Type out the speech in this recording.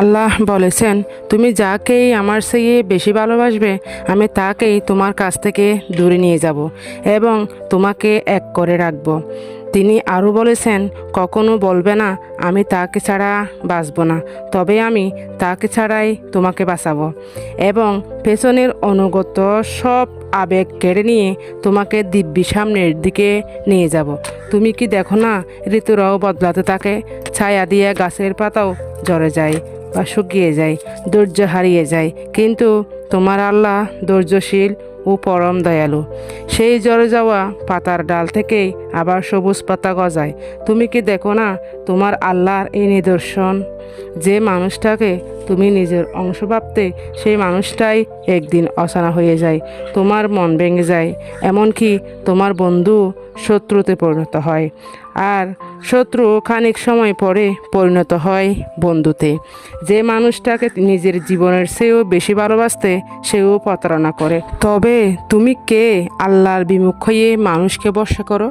আল্লাহ বলেছেন, তুমি যাকেই আমার চেয়ে বেশি ভালোবাসবে আমি তাকেই তোমার কাছ থেকে দূরে নিয়ে যাব এবং তোমাকে এক করে রাখব। তিনি আরও বলেছেন, কখনো বলবে না আমি তাকে ছাড়া বাঁচব না, তবে আমি তাকে ছাড়াই তোমাকে বাঁচাবো এবং পেছনের অনুগত সব আবেগ কেড়ে নিয়ে তোমাকে দিব্যি সামনের দিকে নিয়ে যাব। তুমি কি দেখো না, ঋতুরাও বদলাতে থাকে, ছায়া দিয়ে গাছের পাতাও ঝরে যায় বা শুকিয়ে যায়, ধৈর্য হারিয়ে যায়, কিন্তু তোমার আল্লাহ ধৈর্যশীল ও পরম দয়ালু। সেই ঝরে যাওয়া পাতার ডাল থেকেই আবার সবুজ পাতা গজায়। তুমি কি দেখো না তোমার আল্লাহর এই নিদর্শন? যে মানুষটাকে তুমি নিজের অংশ ভাবতে, সেই মানুষটাই একদিন অচেনা হয়ে যায়, তোমার মন ভেঙে যায়, এমনকি তোমার বন্ধু শত্রুতে পরিণত হয়, আর শত্রু খানিক সময় পরে পরিণত হয় বন্ধুতে। যে মানুষটাকে নিজের জীবনের চেয়েও বেশি ভালোবাসতে, সেও প্রতারণা করে। তবে তুমি কে আল্লাহর বিমুখ হয়ে মানুষকে ভরসা করো?